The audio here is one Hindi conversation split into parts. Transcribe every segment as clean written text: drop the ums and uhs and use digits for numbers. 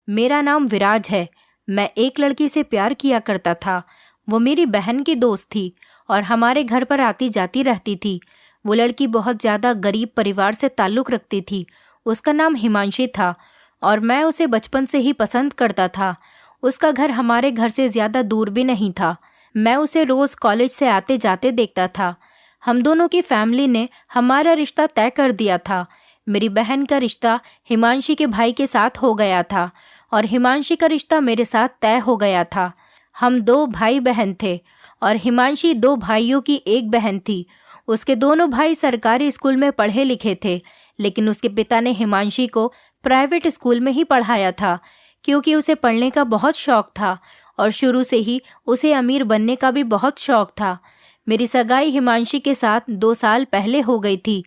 मेरा नाम विराज है। मैं एक लड़की से प्यार किया करता था। वो मेरी बहन की दोस्त थी और हमारे घर पर आती जाती रहती थी। वो लड़की बहुत ज़्यादा गरीब परिवार से ताल्लुक़ रखती थी। उसका नाम हिमांशी था और मैं उसे बचपन से ही पसंद करता था। उसका घर हमारे घर से ज़्यादा दूर भी नहीं था। मैं उसे रोज़ कॉलेज से आते जाते देखता था। हम दोनों की फैमिली ने हमारा रिश्ता तय कर दिया था। मेरी बहन का रिश्ता हिमांशी के भाई के साथ हो गया था और हिमांशी का रिश्ता मेरे साथ तय हो गया था। हम 2 भाई बहन थे और हिमांशी 2 भाइयों की एक बहन थी। उसके दोनों भाई सरकारी स्कूल में पढ़े लिखे थे, लेकिन उसके पिता ने हिमांशी को प्राइवेट स्कूल में ही पढ़ाया था क्योंकि उसे पढ़ने का बहुत शौक था और शुरू से ही उसे अमीर बनने का भी बहुत शौक था। मेरी सगाई हिमांशी के साथ 2 साल पहले हो गई थी।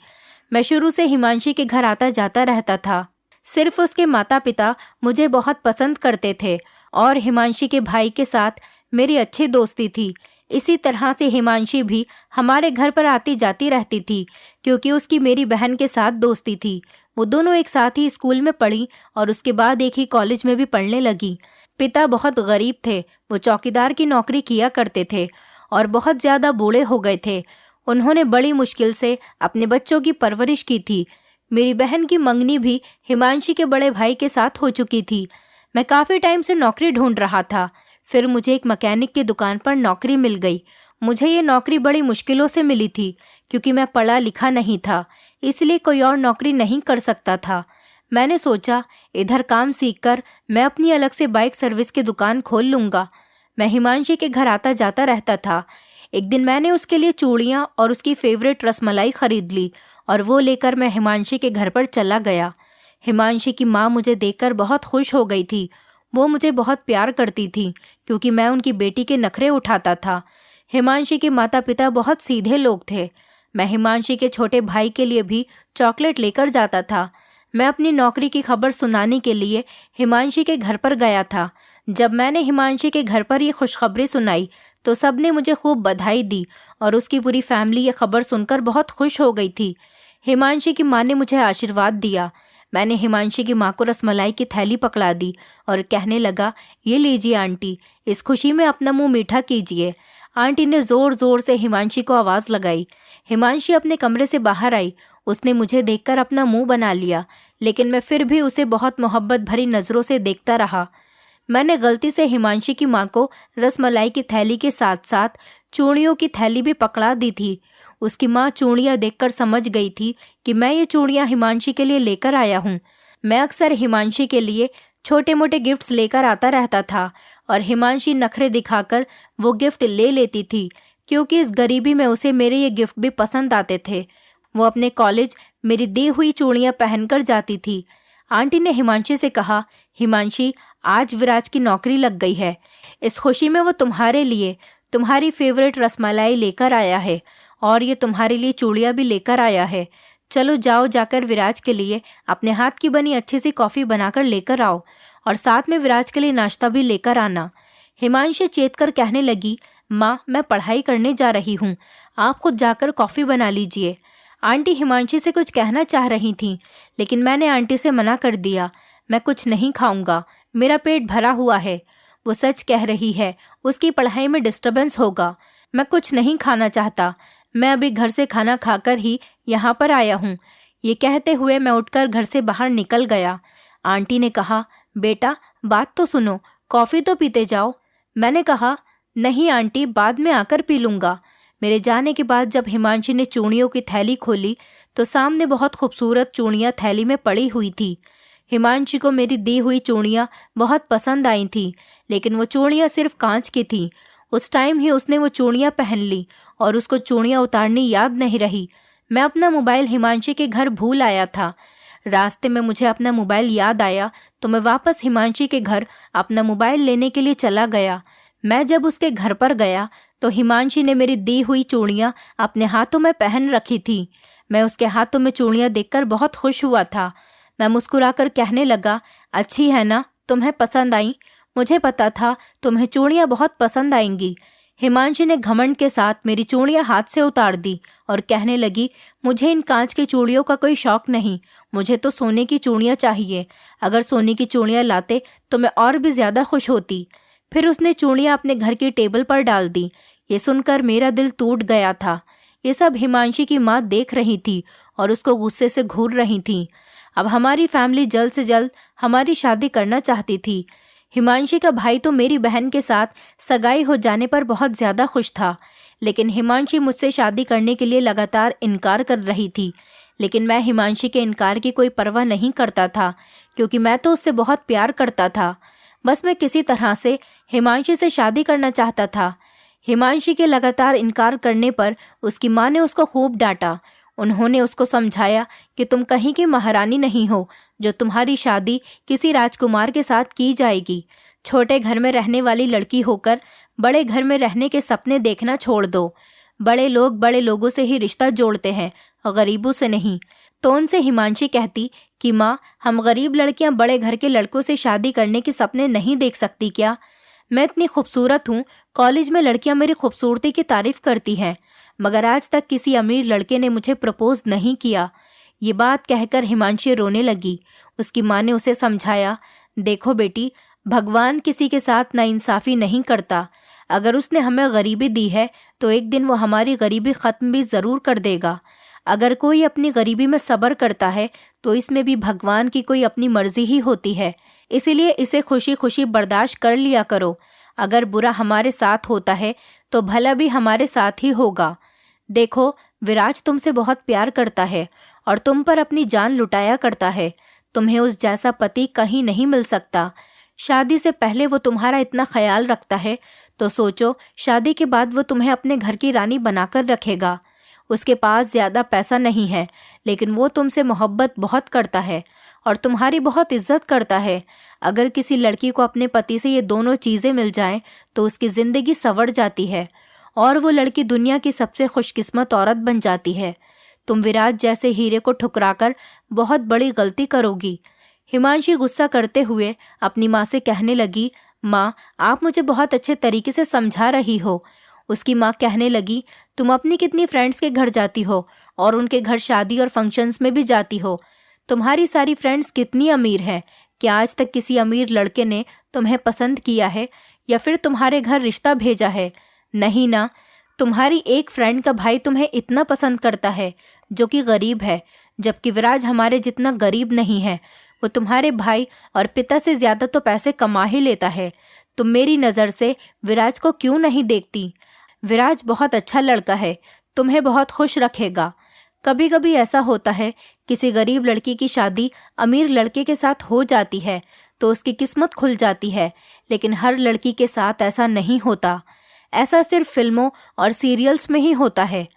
मैं शुरू से हिमांशी के घर आता जाता रहता था। सिर्फ उसके माता पिता मुझे बहुत पसंद करते थे और हिमांशी के भाई के साथ मेरी अच्छी दोस्ती थी। इसी तरह से हिमांशी भी हमारे घर पर आती जाती रहती थी क्योंकि उसकी मेरी बहन के साथ दोस्ती थी। वो दोनों एक साथ ही स्कूल में पढ़ी और उसके बाद एक ही कॉलेज में भी पढ़ने लगी। पिता बहुत गरीब थे। वो चौकीदार की नौकरी किया करते थे और बहुत ज़्यादा बूढ़े हो गए थे। उन्होंने बड़ी मुश्किल से अपने बच्चों की परवरिश की थी। मेरी बहन की मंगनी भी हिमांशी के बड़े भाई के साथ हो चुकी थी। मैं काफ़ी टाइम से नौकरी ढूंढ रहा था। फिर मुझे एक मैकेनिक की दुकान पर नौकरी मिल गई। मुझे ये नौकरी बड़ी मुश्किलों से मिली थी क्योंकि मैं पढ़ा लिखा नहीं था, इसलिए कोई और नौकरी नहीं कर सकता था। मैंने सोचा इधर काम सीखकर मैं अपनी अलग से बाइक सर्विस की दुकान खोल लूँगा। मैं हिमांशी के घर आता जाता रहता था। एक दिन मैंने उसके लिए चूड़ियाँ और उसकी फेवरेट रसमलाई खरीद ली और वो लेकर मैं हिमांशी के घर पर चला गया। हिमांशी की माँ मुझे देखकर बहुत खुश हो गई थी। वो मुझे बहुत प्यार करती थी क्योंकि मैं उनकी बेटी के नखरे उठाता था। हिमांशी के माता पिता बहुत सीधे लोग थे। मैं हिमांशी के छोटे भाई के लिए भी चॉकलेट लेकर जाता था। मैं अपनी नौकरी की खबर सुनाने के लिए हिमांशी के घर पर गया था। जब मैंने हिमांशी के घर पर ये खुशखबरी सुनाई तो सबने मुझे खूब बधाई दी और उसकी पूरी फैमिली ये खबर सुनकर बहुत खुश हो गई थी। हिमांशी की माँ ने मुझे आशीर्वाद दिया। मैंने हिमांशी की माँ को रसमलाई की थैली पकड़ा दी और कहने लगा, ये लीजिए आंटी, इस खुशी में अपना मुंह मीठा कीजिए। आंटी ने ज़ोर ज़ोर से हिमांशी को आवाज़ लगाई। हिमांशी अपने कमरे से बाहर आई। उसने मुझे देखकर अपना मुंह बना लिया, लेकिन मैं फिर भी उसे बहुत मोहब्बत भरी नज़रों से देखता रहा। मैंने गलती से हिमांशी की माँ को रसमलाई की थैली के साथ साथ चूड़ियों की थैली भी पकड़ा दी थी। उसकी माँ चूड़ियाँ देखकर समझ गई थी कि मैं ये चूड़ियाँ हिमांशी के लिए लेकर आया हूँ। मैं अक्सर हिमांशी के लिए छोटे मोटे गिफ्ट्स लेकर आता रहता था और हिमांशी नखरे दिखाकर वो गिफ्ट ले लेती थी क्योंकि इस गरीबी में उसे मेरे ये गिफ्ट भी पसंद आते थे। वो अपने कॉलेज मेरी दी हुई चूड़ियाँ पहनकर जाती थी। आंटी ने हिमांशी से कहा, हिमांशी, आज विराज की नौकरी लग गई है। इस खुशी में वो तुम्हारे लिए तुम्हारी फेवरेट रसमलाई लेकर आया है और ये तुम्हारे लिए चूड़ियाँ भी लेकर आया है। चलो जाओ, जाकर विराज के लिए अपने हाथ की बनी अच्छी सी कॉफ़ी बनाकर लेकर आओ और साथ में विराज के लिए नाश्ता भी लेकर आना। हिमांशी चेत कर कहने लगी, माँ, मैं पढ़ाई करने जा रही हूँ, आप खुद जाकर कॉफ़ी बना लीजिए। आंटी हिमांशी से कुछ कहना चाह रही थीं, लेकिन मैंने आंटी से मना कर दिया। मैं कुछ नहीं खाऊंगा, मेरा पेट भरा हुआ है। वो सच कह रही है, उसकी पढ़ाई में डिस्टर्बेंस होगा। मैं कुछ नहीं खाना चाहता। मैं अभी घर से खाना खाकर ही यहाँ पर आया हूँ। ये कहते हुए मैं उठकर घर से बाहर निकल गया। आंटी ने कहा, बेटा, बात तो सुनो, कॉफ़ी तो पीते जाओ। मैंने कहा, नहीं आंटी, बाद में आकर पी लूँगा। मेरे जाने के बाद जब हिमांशी ने चूड़ियों की थैली खोली तो सामने बहुत खूबसूरत चूड़ियाँ थैली में पड़ी हुई थी। हिमांशी को मेरी दी हुई चूड़ियाँ बहुत पसंद आई थीं, लेकिन वो चूड़ियाँ सिर्फ कांच की थीं। उस टाइम ही उसने वो चूड़ियाँ पहन ली और उसको चूड़ियाँ उतारनी याद नहीं रही। मैं अपना मोबाइल हिमांशी के घर भूल आया था। रास्ते में मुझे अपना मोबाइल याद आया तो मैं वापस हिमांशी के घर अपना मोबाइल लेने के लिए चला गया। मैं जब उसके घर पर गया तो हिमांशी ने मेरी दी हुई चूड़ियाँ अपने हाथों में पहन रखी थी। मैं उसके हाथों में चूड़ियाँ देखकर बहुत खुश हुआ था। मैं मुस्कुराकर कहने लगा, अच्छी है ना, तुम्हें पसंद आई? मुझे पता था तुम्हें चूड़ियाँ बहुत पसंद आएंगी। हिमांशी ने घमंड के साथ मेरी चूड़ियाँ हाथ से उतार दी और कहने लगी, मुझे इन कांच की चूड़ियों का कोई शौक नहीं, मुझे तो सोने की चूड़ियाँ चाहिए। अगर सोने की चूड़ियाँ लाते तो मैं और भी ज़्यादा खुश होती। फिर उसने चूड़ियाँ अपने घर की टेबल पर डाल दी। ये सुनकर मेरा दिल टूट गया था। ये सब हिमांशी की माँ देख रही थी और उसको गुस्से से घूर रही थी। अब हमारी फैमिली जल्द से जल्द हमारी शादी करना चाहती थी। हिमांशी का भाई तो मेरी बहन के साथ सगाई हो जाने पर बहुत ज़्यादा खुश था, लेकिन हिमांशी मुझसे शादी करने के लिए लगातार इनकार कर रही थी। लेकिन मैं हिमांशी के इनकार की कोई परवाह नहीं करता था, क्योंकि मैं तो उससे बहुत प्यार करता था। बस मैं किसी तरह से हिमांशी से शादी करना चाहता था। हिमांशी के लगातार इनकार करने पर उसकी माँ ने उसको खूब डांटा। उन्होंने उसको समझाया कि तुम कहीं की महारानी नहीं हो जो तुम्हारी शादी किसी राजकुमार के साथ की जाएगी। छोटे घर में रहने वाली लड़की होकर बड़े घर में रहने के सपने देखना छोड़ दो। बड़े लोग बड़े लोगों से ही रिश्ता जोड़ते हैं, गरीबों से नहीं। तो उनसे हिमांशी कहती कि माँ, हम गरीब लड़कियां बड़े घर के लड़कों से शादी करने के सपने नहीं देख सकती क्या? मैं इतनी खूबसूरत हूँ, कॉलेज में लड़कियां मेरी खूबसूरती की तारीफ करती हैं, मगर आज तक किसी अमीर लड़के ने मुझे प्रपोज नहीं किया। ये बात कहकर हिमांशी रोने लगी। उसकी माँ ने उसे समझाया, देखो बेटी, भगवान किसी के साथ नाइंसाफ़ी नहीं करता। अगर उसने हमें गरीबी दी है तो एक दिन वो हमारी गरीबी ख़त्म भी ज़रूर कर देगा। अगर कोई अपनी गरीबी में सब्र करता है तो इसमें भी भगवान की कोई अपनी मर्जी ही होती है। इसीलिए इसे खुशी खुशी बर्दाश्त कर लिया करो। अगर बुरा हमारे साथ होता है तो भला भी हमारे साथ ही होगा। देखो, विराज तुमसे बहुत प्यार करता है और तुम पर अपनी जान लुटाया करता है। तुम्हें उस जैसा पति कहीं नहीं मिल सकता। शादी से पहले वो तुम्हारा इतना ख्याल रखता है, तो सोचो शादी के बाद वो तुम्हें अपने घर की रानी बनाकर रखेगा। उसके पास ज़्यादा पैसा नहीं है, लेकिन वो तुमसे मोहब्बत बहुत करता है और तुम्हारी बहुत इज्जत करता है। अगर किसी लड़की को अपने पति से ये दोनों चीज़ें मिल जाएं तो उसकी ज़िंदगी संवर जाती है और वो लड़की दुनिया की सबसे खुशकिस्मत औरत बन जाती है। तुम विराज जैसे हीरे को ठुकराकर बहुत बड़ी गलती करोगी। हिमांशी गुस्सा करते हुए अपनी माँ से कहने लगी, माँ, आप मुझे बहुत अच्छे तरीके से समझा रही हो। उसकी माँ कहने लगी, तुम अपनी कितनी फ्रेंड्स के घर जाती हो और उनके घर शादी और फंक्शंस में भी जाती हो। तुम्हारी सारी फ्रेंड्स कितनी अमीर हैं। क्या आज तक किसी अमीर लड़के ने तुम्हें पसंद किया है या फिर तुम्हारे घर रिश्ता भेजा है? नहीं ना। तुम्हारी एक फ्रेंड का भाई तुम्हें इतना पसंद करता है जो कि गरीब है, जबकि विराज हमारे जितना गरीब नहीं है। वो तुम्हारे भाई और पिता से ज़्यादा तो पैसे कमा ही लेता है। तुम मेरी नज़र से विराज को क्यों नहीं देखती? विराज बहुत अच्छा लड़का है, तुम्हें बहुत खुश रखेगा। कभी कभी ऐसा होता है, किसी गरीब लड़की की शादी अमीर लड़के के साथ हो जाती है तो उसकी किस्मत खुल जाती है, लेकिन हर लड़की के साथ ऐसा नहीं होता। ऐसा सिर्फ फिल्मों और सीरियल्स में ही होता है।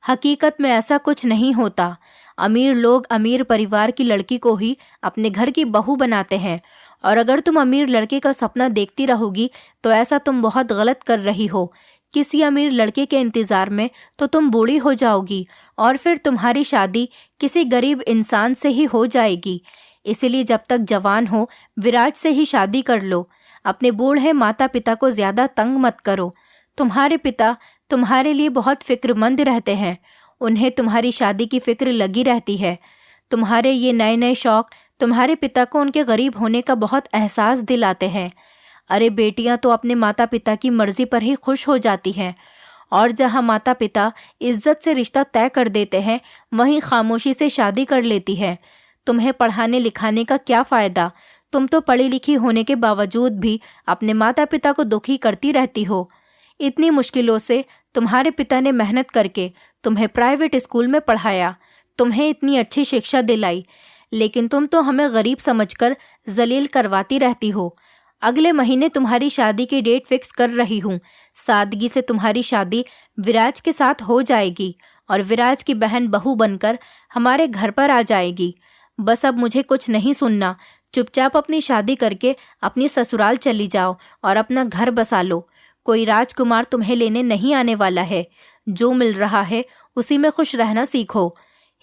हकीकत में ऐसा कुछ नहीं होता। अमीर लोग अमीर परिवार की लड़की को ही अपने घर की बहू बनाते हैं, और अगर तुम अमीर लड़के का सपना देखती रहोगी तो ऐसा तुम बहुत गलत कर रही हो। किसी अमीर लड़के के इंतज़ार में तो तुम बूढ़ी हो जाओगी और फिर तुम्हारी शादी किसी गरीब इंसान से ही हो जाएगी। इसलिए जब तक जवान हो विराज से ही शादी कर लो। अपने बूढ़े माता पिता को ज़्यादा तंग मत करो। तुम्हारे पिता तुम्हारे लिए बहुत फिक्रमंद रहते हैं। उन्हें तुम्हारी शादी की फिक्र लगी रहती है। तुम्हारे ये नए नए शौक तुम्हारे पिता को उनके गरीब होने का बहुत एहसास दिलाते हैं। अरे बेटियां तो अपने माता पिता की मर्जी पर ही खुश हो जाती हैं, और जहां माता पिता इज्जत से रिश्ता तय कर देते हैं वहीं खामोशी से शादी कर लेती है। तुम्हें पढ़ाने लिखाने का क्या फ़ायदा? तुम तो पढ़ी लिखी होने के बावजूद भी अपने माता पिता को दुखी करती रहती हो। इतनी मुश्किलों से तुम्हारे पिता ने मेहनत करके तुम्हें प्राइवेट स्कूल में पढ़ाया, तुम्हें इतनी अच्छी शिक्षा दिलाई, लेकिन तुम तो हमें गरीब समझकर जलील करवाती रहती हो। अगले महीने तुम्हारी शादी की डेट फिक्स कर रही हूँ। सादगी से तुम्हारी शादी विराज के साथ हो जाएगी और विराज की बहन बहू बनकर हमारे घर पर आ जाएगी। बस अब मुझे कुछ नहीं सुनना। चुपचाप अपनी शादी करके अपनी ससुराल चली जाओ और अपना घर बसा लो। कोई राजकुमार तुम्हें लेने नहीं आने वाला है। जो मिल रहा है उसी में खुश रहना सीखो।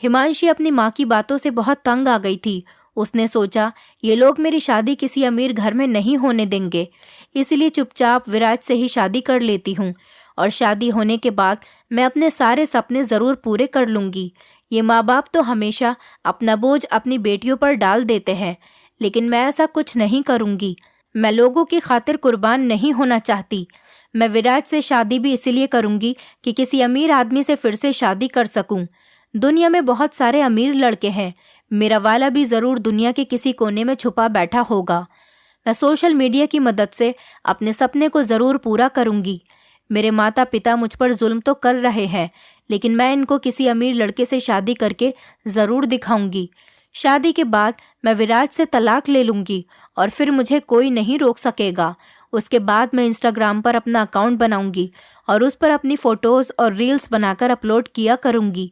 हिमांशी अपनी माँ की बातों से बहुत तंग आ गई थी। उसने सोचा, ये लोग मेरी शादी किसी अमीर घर में नहीं होने देंगे, इसलिए चुपचाप विराज से ही शादी कर लेती हूँ और शादी होने के बाद मैं अपने सारे सपने ज़रूर पूरे कर लूँगी। ये माँ बाप तो हमेशा अपना बोझ अपनी बेटियों पर डाल देते हैं, लेकिन मैं ऐसा कुछ नहीं करूँगी। मैं लोगों की खातिर कुर्बान नहीं होना चाहती। मैं विराज से शादी भी इसीलिए करूँगी कि किसी अमीर आदमी से फिर से शादी कर सकूँ। दुनिया में बहुत सारे अमीर लड़के हैं, मेरा वाला भी ज़रूर दुनिया के किसी कोने में छुपा बैठा होगा। मैं सोशल मीडिया की मदद से अपने सपने को ज़रूर पूरा करूँगी। मेरे माता पिता मुझ पर जुल्म तो कर रहे हैं, लेकिन मैं इनको किसी अमीर लड़के से शादी करके ज़रूर दिखाऊंगी। शादी के बाद मैं विराज से तलाक ले लूँगी और फिर मुझे कोई नहीं रोक सकेगा। उसके बाद मैं इंस्टाग्राम पर अपना अकाउंट बनाऊंगी और उस पर अपनी फ़ोटोज़ और रील्स बनाकर अपलोड किया करूँगी।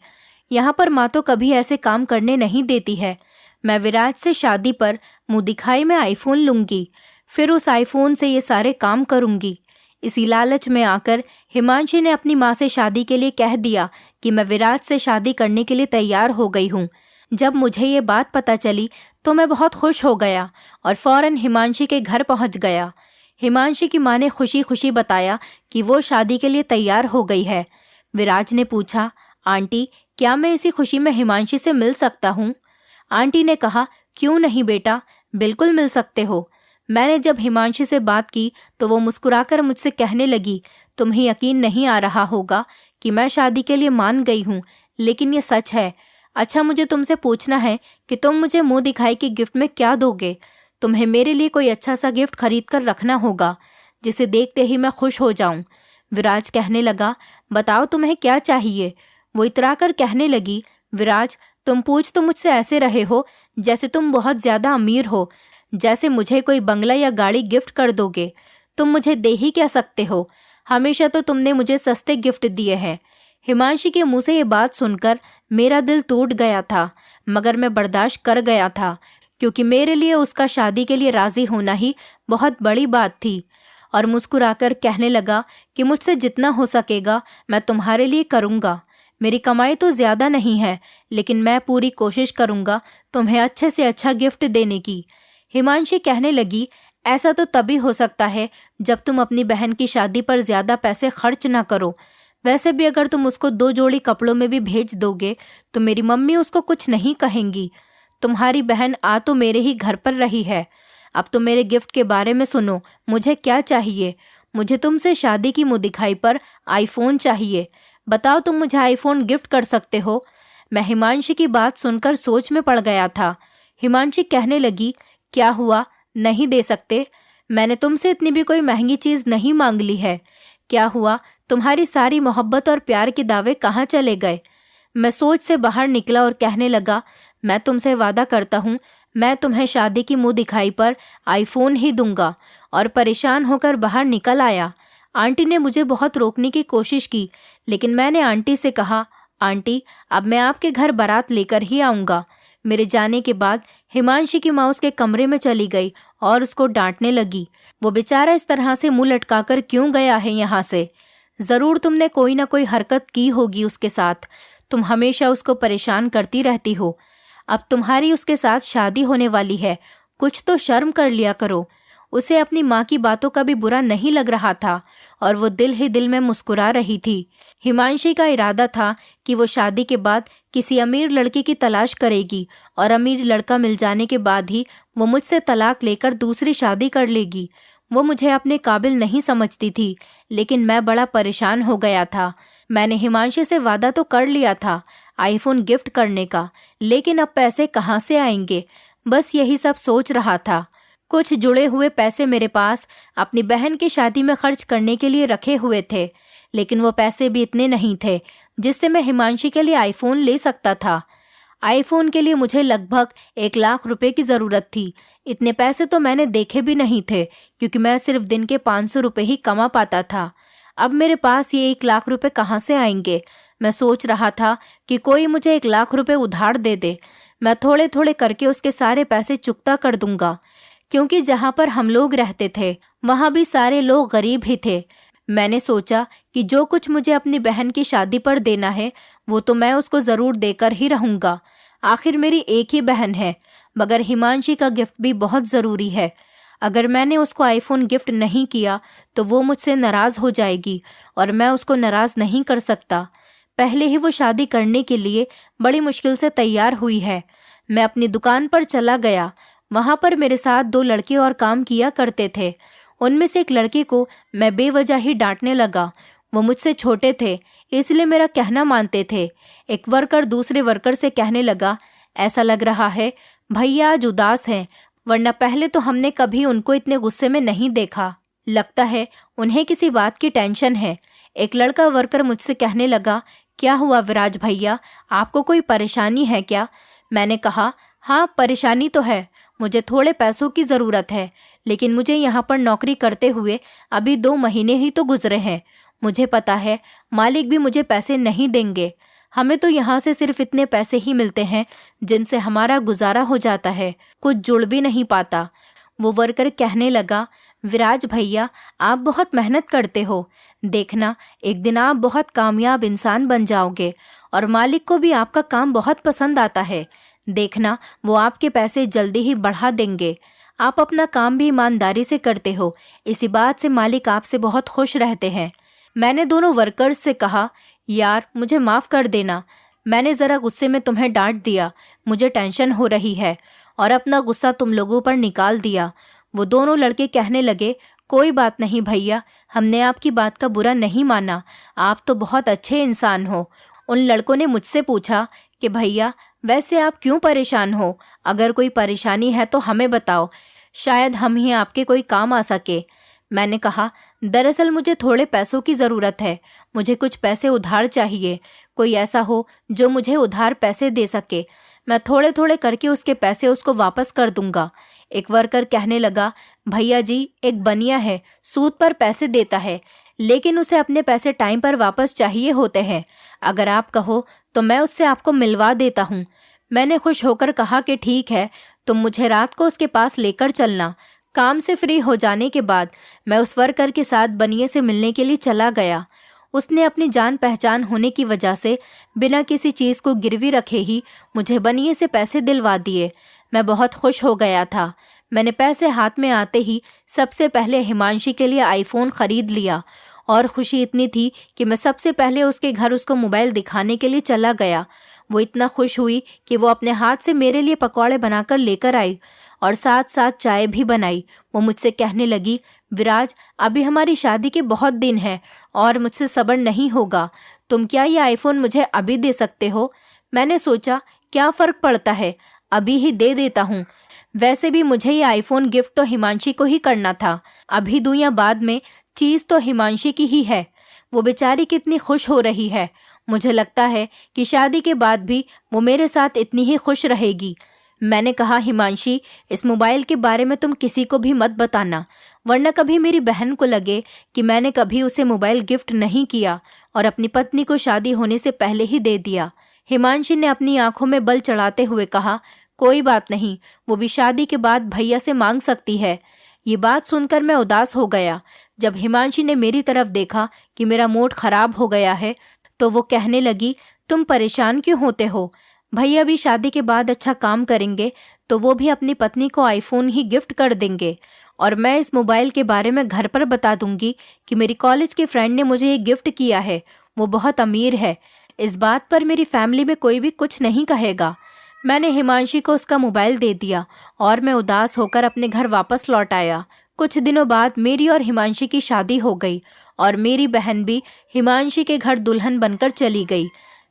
यहाँ पर माँ तो कभी ऐसे काम करने नहीं देती है। मैं विराज से शादी पर मुँह दिखाई में आईफोन लूँगी, फिर उस आईफोन से ये सारे काम करूँगी। इसी लालच में आकर हिमांशी ने अपनी माँ से शादी के लिए कह दिया कि मैं विराज से शादी करने के लिए तैयार हो गई हूँ। जब मुझे ये बात पता चली तो मैं बहुत खुश हो गया और फौरन हिमांशी के घर पहुँच गया। हिमांशी की माँ ने खुशी खुशी बताया कि वो शादी के लिए तैयार हो गई है। विराज ने पूछा, आंटी, क्या मैं इसी खुशी में हिमांशी से मिल सकता हूँ? आंटी ने कहा, क्यों नहीं बेटा, बिल्कुल मिल सकते हो। मैंने जब हिमांशी से बात की तो वो मुस्कुराकर मुझसे कहने लगी, तुम्हें यकीन नहीं आ रहा होगा कि मैं शादी के लिए मान गई हूँ, लेकिन ये सच है। अच्छा, मुझे तुमसे पूछना है कि तुम मुझे मुंह दिखाई के गिफ्ट में क्या दोगे? तुम्हें मेरे लिए कोई अच्छा सा गिफ्ट खरीद कर रखना होगा, जिसे देखते ही मैं खुश हो जाऊं। विराज कहने लगा, बताओ तुम्हें क्या चाहिए? वो इतराकर कहने लगी, विराज, तुम पूछ तो मुझसे ऐसे रहे हो जैसे तुम बहुत ज्यादा अमीर हो, जैसे मुझे कोई बंगला या गाड़ी गिफ्ट कर दोगे। तुम मुझे दे ही क्या सकते हो? हमेशा तो तुमने मुझे सस्ते गिफ्ट दिए हैं। हिमांशी के मुंह से ये बात सुनकर मेरा दिल टूट गया था, मगर मैं बर्दाश्त कर गया था, क्योंकि मेरे लिए उसका शादी के लिए राजी होना ही बहुत बड़ी बात थी। और मुस्कुराकर कहने लगा कि मुझसे जितना हो सकेगा मैं तुम्हारे लिए करूँगा। मेरी कमाई तो ज़्यादा नहीं है, लेकिन मैं पूरी कोशिश करूँगा तुम्हें अच्छे से अच्छा गिफ्ट देने की। हिमांशी कहने लगी, ऐसा तो तभी हो सकता है जब तुम अपनी बहन की शादी पर ज़्यादा पैसे खर्च ना करो। वैसे भी अगर तुम उसको 2 जोड़ी कपड़ों में भी भेज दोगे तो मेरी मम्मी उसको कुछ नहीं कहेंगी। तुम्हारी बहन आ तो मेरे ही घर पर रही है। अब तो मेरे गिफ्ट के बारे में सुनो, मुझे क्या चाहिए? मुझे तुमसे शादी की मुँह दिखाई पर आईफोन चाहिए। बताओ, तुम मुझे आईफोन गिफ्ट कर सकते हो? मैं हिमांशी की बात सुनकर सोच में पड़ गया था। हिमांशी कहने लगी, क्या हुआ, नहीं दे सकते? मैंने तुमसे इतनी भी कोई महंगी चीज़ नहीं मांग ली है। क्या हुआ, तुम्हारी सारी मोहब्बत और प्यार के दावे कहाँ चले गए? मैं सोच से बाहर निकला और कहने लगा, मैं तुमसे वादा करता हूँ, मैं तुम्हें शादी की मुँह दिखाई पर आईफोन ही दूंगा। और परेशान होकर बाहर निकल आया। आंटी ने मुझे बहुत रोकने की कोशिश की, लेकिन मैंने आंटी से कहा, आंटी, अब मैं आपके घर बारात लेकर ही आऊँगा। मेरे जाने के बाद हिमांशी की माँ उसके कमरे में चली गई और उसको डांटने लगी। वो बेचारा इस तरह से मुंह लटकाकर क्यों गया है यहाँ से? ज़रूर तुमने कोई ना कोई हरकत की होगी उसके साथ। तुम हमेशा उसको परेशान करती रहती हो। अब तुम्हारी उसके साथ शादी होने वाली है, कुछ तो शर्म कर लिया करो। उसे अपनी माँ की बातों का भी बुरा नहीं लग रहा था और वो दिल ही दिल में मुस्कुरा रही थी। हिमांशी का इरादा था कि वो शादी के बाद किसी अमीर लड़के की तलाश करेगी और अमीर लड़का मिल जाने के बाद ही वो मुझसे तलाक लेकर दूसरी शादी कर लेगी। वो मुझे अपने काबिल नहीं समझती थी, लेकिन मैं बड़ा परेशान हो गया था। मैंने हिमांशी से वादा तो कर लिया था आईफोन गिफ्ट करने का, लेकिन अब पैसे कहाँ से आएंगे? बस यही सब सोच रहा था। कुछ जुड़े हुए पैसे मेरे पास अपनी बहन की शादी में खर्च करने के लिए रखे हुए थे, लेकिन वो पैसे भी इतने नहीं थे जिससे मैं हिमांशी के लिए आईफोन ले सकता था। आईफोन के लिए मुझे लगभग 1 लाख रुपए की ज़रूरत थी। इतने पैसे तो मैंने देखे भी नहीं थे, क्योंकि मैं सिर्फ दिन के 500 रुपये ही कमा पाता था। अब मेरे पास ये 1 लाख रुपए कहाँ से आएंगे? मैं सोच रहा था कि कोई मुझे 1 लाख रुपए उधार दे दे। मैं थोड़े थोड़े करके उसके सारे पैसे चुकता कर दूंगा, क्योंकि जहाँ पर हम लोग रहते थे वहाँ भी सारे लोग गरीब ही थे। मैंने सोचा कि जो कुछ मुझे अपनी बहन की शादी पर देना है वो तो मैं उसको ज़रूर देकर ही रहूँगा। आखिर मेरी एक ही बहन है, मगर हिमांशी का गिफ्ट भी बहुत ज़रूरी है। अगर मैंने उसको आईफोन गिफ्ट नहीं किया तो वो मुझसे नाराज़ हो जाएगी और मैं उसको नाराज़ नहीं कर सकता। पहले ही वो शादी करने के लिए बड़ी मुश्किल से तैयार हुई है। मैं अपनी दुकान पर चला गया। वहाँ पर मेरे साथ 2 लड़के और काम किया करते थे। उनमें से एक लड़के को मैं बेवजह ही डांटने लगा। वो मुझसे छोटे थे, इसलिए मेरा कहना मानते थे। एक वर्कर दूसरे वर्कर से कहने लगा, ऐसा लग रहा है भैया आज उदास हैं, वरना पहले तो हमने कभी उनको इतने गुस्से में नहीं देखा। लगता है उन्हें किसी बात की टेंशन है। एक लड़का वर्कर मुझसे कहने लगा, क्या हुआ विराज भैया, आपको कोई परेशानी है क्या? मैंने कहा, हाँ परेशानी तो है, मुझे थोड़े पैसों की ज़रूरत है, लेकिन मुझे यहाँ पर नौकरी करते हुए अभी 2 महीने ही तो गुजरे हैं। मुझे पता है मालिक भी मुझे पैसे नहीं देंगे। हमें तो यहाँ से सिर्फ इतने पैसे ही मिलते हैं जिनसे हमारा गुजारा हो जाता है, कुछ जुड़ भी नहीं पाता। वो वर्कर कहने लगा, विराज भैया आप बहुत मेहनत करते हो, देखना एक दिन आप बहुत कामयाब इंसान बन जाओगे और मालिक को भी आपका काम बहुत पसंद आता है। देखना वो आपके पैसे जल्दी ही बढ़ा देंगे। आप अपना काम भी ईमानदारी से करते हो, इसी बात से मालिक आपसे बहुत खुश रहते हैं। मैंने दोनों वर्कर्स से कहा, यार मुझे माफ़ कर देना, मैंने ज़रा गुस्से में तुम्हें डांट दिया, मुझे टेंशन हो रही है और अपना गुस्सा तुम लोगों पर निकाल दिया। वो दोनों लड़के कहने लगे, कोई बात नहीं भैया, हमने आपकी बात का बुरा नहीं माना, आप तो बहुत अच्छे इंसान हो। उन लड़कों ने मुझसे पूछा कि भैया वैसे आप क्यों परेशान हो, अगर कोई परेशानी है तो हमें बताओ, शायद हम ही आपके कोई काम आ सके। मैंने कहा, दरअसल मुझे थोड़े पैसों की ज़रूरत है, मुझे कुछ पैसे उधार चाहिए, कोई ऐसा हो जो मुझे उधार पैसे दे सके, मैं थोड़े थोड़े करके उसके पैसे उसको वापस कर दूंगा। एक वर्कर कहने लगा, भैया जी एक बनिया है, सूद पर पैसे देता है, लेकिन उसे अपने पैसे टाइम पर वापस चाहिए होते हैं। अगर आप कहो तो मैं उससे आपको मिलवा देता हूँ। मैंने खुश होकर कहा कि ठीक है, तुम मुझे रात को उसके पास लेकर चलना। काम से फ्री हो जाने के बाद मैं उस वर्कर के साथ बनिए से मिलने के लिए चला गया। उसने अपनी जान पहचान होने की वजह से बिना किसी चीज़ को गिरवी रखे ही मुझे बनिए से पैसे दिलवा दिए। मैं बहुत खुश हो गया था। मैंने पैसे हाथ में आते ही सबसे पहले हिमांशी के लिए आईफोन ख़रीद लिया और खुशी इतनी थी कि मैं सबसे पहले उसके घर उसको मोबाइल दिखाने के लिए चला गया। वो इतना खुश हुई कि वो अपने हाथ से मेरे लिए पकौड़े बनाकर लेकर आई और साथ साथ चाय भी बनाई। वो मुझसे कहने लगी, विराज अभी हमारी शादी के बहुत दिन हैं और मुझसे सब्र नहीं होगा, तुम क्या ये आईफोन मुझे अभी दे सकते हो? मैंने सोचा क्या फ़र्क पड़ता है, अभी ही दे देता हूँ। वैसे भी मुझे ये आईफोन गिफ्ट तो हिमांशी को ही करना था, अभी दूं या बाद में, चीज़ तो हिमांशी की ही है। वो बेचारी कितनी खुश हो रही है। मुझे लगता है कि शादी के बाद भी वो मेरे साथ इतनी ही खुश रहेगी। मैंने कहा, हिमांशी इस मोबाइल के बारे में तुम किसी को भी मत बताना, वरना कभी मेरी बहन को लगे कि मैंने कभी उसे मोबाइल गिफ्ट नहीं किया और अपनी पत्नी को शादी होने से पहले ही दे दिया। हिमांशी ने अपनी आंखों में बल चढ़ाते हुए कहा, कोई बात नहीं, वो भी शादी के बाद भैया से मांग सकती है। ये बात सुनकर मैं उदास हो गया। जब हिमांशी ने मेरी तरफ देखा कि मेरा मूड खराब हो गया है, तो वो कहने लगी, तुम परेशान क्यों होते हो? भैया भी शादी के बाद अच्छा काम करेंगे तो वो भी अपनी पत्नी को आईफोन ही गिफ्ट कर देंगे, और मैं इस मोबाइल के बारे में घर पर बता दूंगी कि मेरी कॉलेज के फ्रेंड ने मुझे ये गिफ्ट किया है, वो बहुत अमीर है। इस बात पर मेरी फैमिली में कोई भी कुछ नहीं कहेगा। मैंने हिमांशी को उसका मोबाइल दे दिया और मैं उदास होकर अपने घर वापस लौट आया। कुछ दिनों बाद मेरी और हिमांशी की शादी हो गई और मेरी बहन भी हिमांशी के घर दुल्हन बनकर चली गई।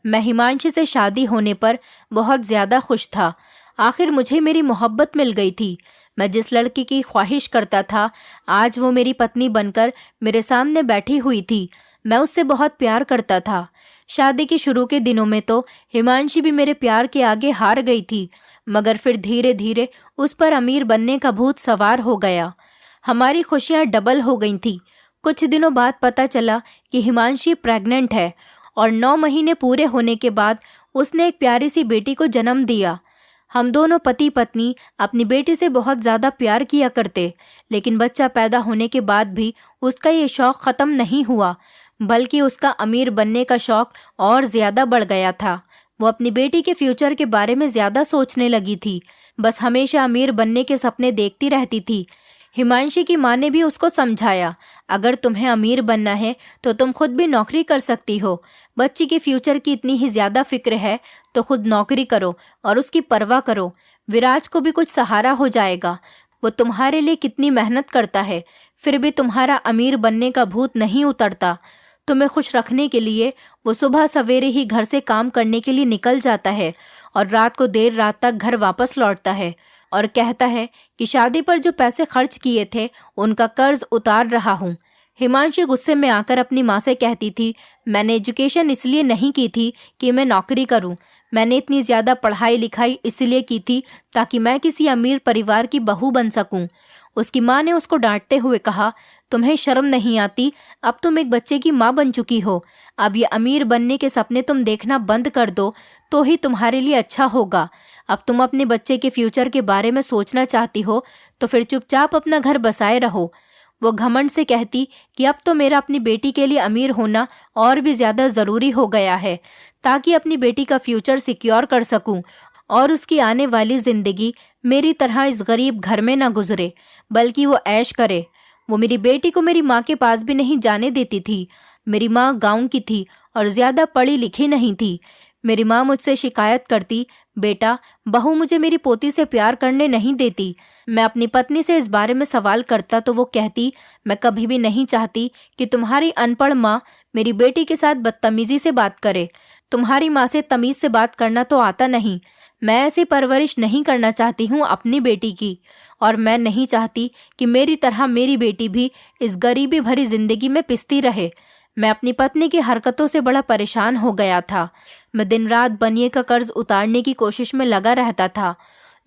मैं हिमांशी से शादी होने पर बहुत ज़्यादा खुश था। आखिर मुझे मेरी मोहब्बत मिल गई थी। मैं जिस लड़की की ख्वाहिश करता था, आज वो मेरी पत्नी बनकर मेरे सामने बैठी हुई थी। मैं उससे बहुत प्यार करता था। शादी के शुरू के दिनों में तो हिमांशी भी मेरे प्यार के आगे हार गई थी, मगर फिर धीरे धीरे उस पर अमीर बनने का भूत सवार हो गया। हमारी खुशियाँ डबल हो गई थी। कुछ दिनों बाद पता चला कि हिमांशी प्रेग्नेंट है और 9 महीने पूरे होने के बाद उसने एक प्यारी सी बेटी को जन्म दिया। हम दोनों पति पत्नी अपनी बेटी से बहुत ज़्यादा प्यार किया करते, लेकिन बच्चा पैदा होने के बाद भी उसका ये शौक़ ख़त्म नहीं हुआ, बल्कि उसका अमीर बनने का शौक़ और ज़्यादा बढ़ गया था। वो अपनी बेटी के फ्यूचर के बारे में ज़्यादा सोचने लगी थी, बस हमेशा अमीर बनने के सपने देखती रहती थी। हिमांशी की माँ ने भी उसको समझाया, अगर तुम्हें अमीर बनना है तो तुम खुद भी नौकरी कर सकती हो, बच्ची के फ्यूचर की इतनी ही ज्यादा फिक्र है तो खुद नौकरी करो और उसकी परवाह करो। विराज को भी कुछ सहारा हो जाएगा। वो तुम्हारे लिए कितनी मेहनत करता है, फिर भी तुम्हारा अमीर बनने का भूत नहीं उतरता। तुम्हें खुश रखने के लिए वो सुबह सवेरे ही घर से काम करने के लिए निकल जाता है और रात को देर रात तक घर वापस लौटता है और कहता है कि शादी पर जो पैसे खर्च किए थे उनका कर्ज उतार रहा हूँ। हिमांशी गुस्से में आकर अपनी माँ से कहती थी, मैंने एजुकेशन इसलिए नहीं की थी कि मैं नौकरी करूँ। मैंने इतनी ज़्यादा पढ़ाई लिखाई इसलिए की थी ताकि मैं किसी अमीर परिवार की बहू बन सकूं। उसकी माँ ने उसको डांटते हुए कहा, तुम्हें शर्म नहीं आती? अब तुम एक बच्चे की माँ बन चुकी हो। अब ये अमीर बनने के सपने तुम देखना बंद कर दो तो ही तुम्हारे लिए अच्छा होगा। अब तुम अपने बच्चे के फ्यूचर के बारे में सोचना चाहती हो तो फिर चुपचाप अपना घर बसाए रहो। वो घमंड से कहती कि अब तो मेरा अपनी बेटी के लिए अमीर होना और भी ज्यादा जरूरी हो गया है ताकि अपनी बेटी का फ्यूचर सिक्योर कर सकूं और उसकी आने वाली जिंदगी मेरी तरह इस गरीब घर में न गुजरे, बल्कि वो ऐश करे। वो मेरी बेटी को मेरी माँ के पास भी नहीं जाने देती थी। मेरी माँ गांव की थी और ज्यादा पढ़ी लिखी नहीं थी। मेरी माँ मुझसे शिकायत करती, बेटा बहू मुझे मेरी पोती से प्यार करने नहीं देती। मैं अपनी पत्नी से इस बारे में सवाल करता तो वो कहती, मैं कभी भी नहीं चाहती कि तुम्हारी अनपढ़ माँ मेरी बेटी के साथ बदतमीजी से बात करे। तुम्हारी माँ से तमीज से बात करना तो आता नहीं। मैं ऐसी परवरिश नहीं करना चाहती हूँ अपनी बेटी की, और मैं नहीं चाहती कि मेरी तरह मेरी बेटी भी इस गरीबी भरी जिंदगी में पिसती रहे। मैं अपनी पत्नी की हरकतों से बड़ा परेशान हो गया था। मैं दिन रात बनिए का कर्ज उतारने की कोशिश में लगा रहता था,